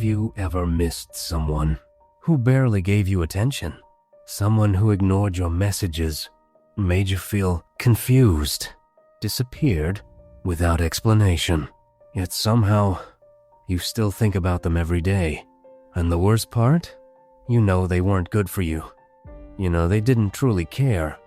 Have you ever missed someone who barely gave you attention? Someone who ignored your messages, made you feel confused, disappeared without explanation. Yet somehow, you still think about them every day. And the worst part? You know they weren't good for you. You know they didn't truly care.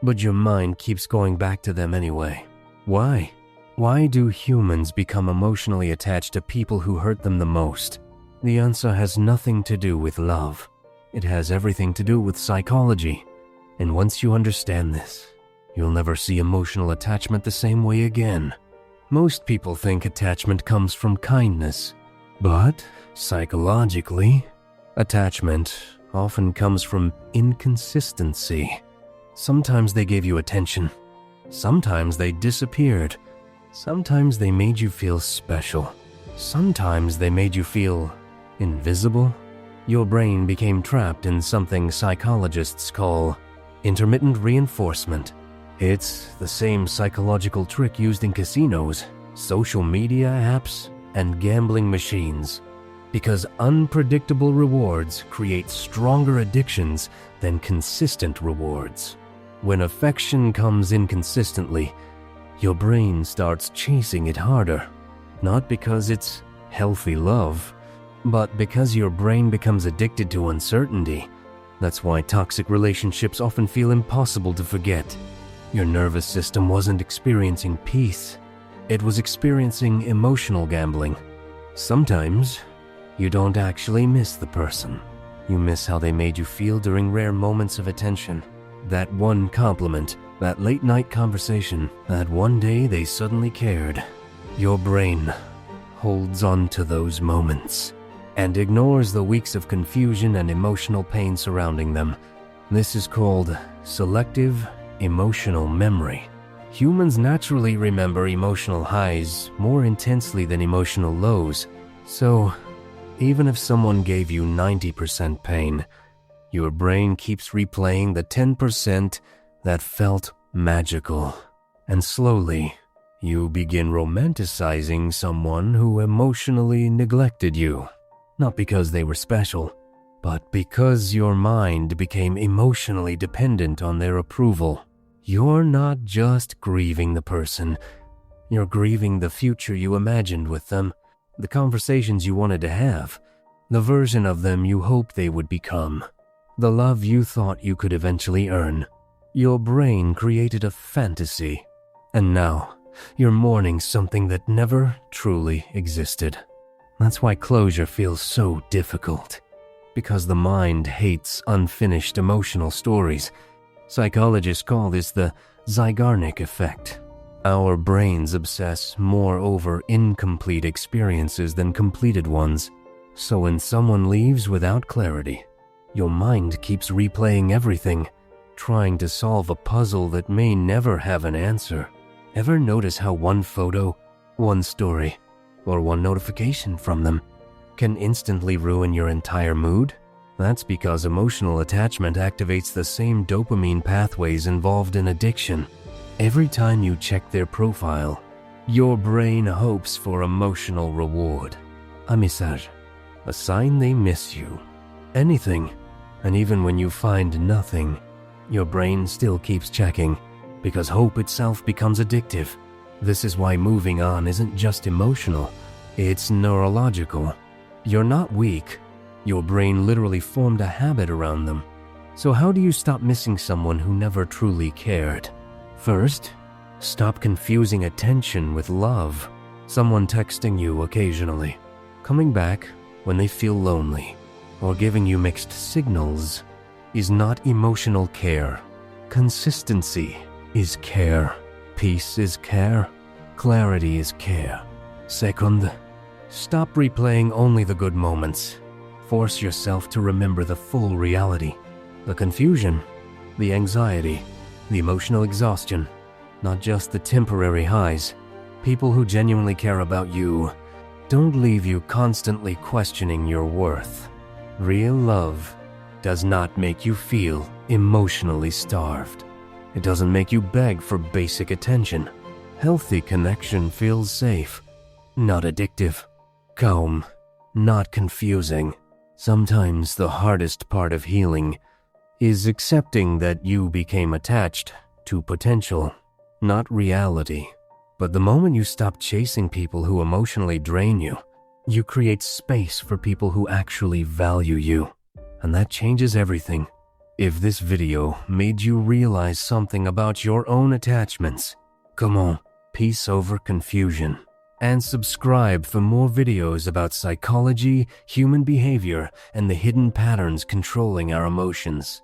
But your mind keeps going back to them anyway. Why? Why do humans become emotionally attached to people who hurt them the most? The answer has nothing to do with love. It has everything to do with psychology. And once you understand this, you'll never see emotional attachment the same way again. Most people think attachment comes from kindness. But psychologically, attachment often comes from inconsistency. Sometimes they gave you attention. Sometimes they disappeared. Sometimes they made you feel special. Sometimes they made you feel invisible. Your brain became trapped in something psychologists call intermittent reinforcement. It's the same psychological trick used in casinos, social media apps, and gambling machines. Because unpredictable rewards create stronger addictions than consistent rewards. When affection comes inconsistently, your brain starts chasing it harder. Not because it's healthy love, but because your brain becomes addicted to uncertainty. That's why toxic relationships often feel impossible to forget. Your nervous system wasn't experiencing peace. It was experiencing emotional gambling. Sometimes, you don't actually miss the person. You miss how they made you feel during rare moments of attention. That one compliment, that late-night conversation, that one day they suddenly cared. Your brain holds on to those moments and ignores the weeks of confusion and emotional pain surrounding them. This is called selective emotional memory. Humans naturally remember emotional highs more intensely than emotional lows. So, even if someone gave you 90% pain, your brain keeps replaying the 10% that felt magical. And slowly, you begin romanticizing someone who emotionally neglected you. Not because they were special, but because your mind became emotionally dependent on their approval. You're not just grieving the person. You're grieving the future you imagined with them, the conversations you wanted to have, the version of them you hoped they would become, the love you thought you could eventually earn. Your brain created a fantasy, and now you're mourning something that never truly existed. That's why closure feels so difficult, because the mind hates unfinished emotional stories. Psychologists call this the Zeigarnik effect. Our brains obsess more over incomplete experiences than completed ones. So when someone leaves without clarity, your mind keeps replaying everything, trying to solve a puzzle that may never have an answer. Ever notice how one photo, one story, or one notification from them can instantly ruin your entire mood? That's because emotional attachment activates the same dopamine pathways involved in addiction. Every time you check their profile, your brain hopes for emotional reward. A message, a sign they miss you. Anything, and even when you find nothing, your brain still keeps checking, because hope itself becomes addictive. This is why moving on isn't just emotional, it's neurological. You're not weak. Your brain literally formed a habit around them. So how do you stop missing someone who never truly cared? First, stop confusing attention with love. Someone texting you occasionally, coming back when they feel lonely, or giving you mixed signals is not emotional care. Consistency is care. Peace is care. Clarity is care. Second, stop replaying only the good moments. Force yourself to remember the full reality. The confusion, the anxiety, the emotional exhaustion, not just the temporary highs. People who genuinely care about you don't leave you constantly questioning your worth. Real love does not make you feel emotionally starved. It doesn't make you beg for basic attention. Healthy connection feels safe, not addictive. Calm, not confusing. Sometimes the hardest part of healing is accepting that you became attached to potential, not reality. But the moment you stop chasing people who emotionally drain you, you create space for people who actually value you. And that changes everything. If this video made you realize something about your own attachments, come on, peace over confusion. And subscribe for more videos about psychology, human behavior, and the hidden patterns controlling our emotions.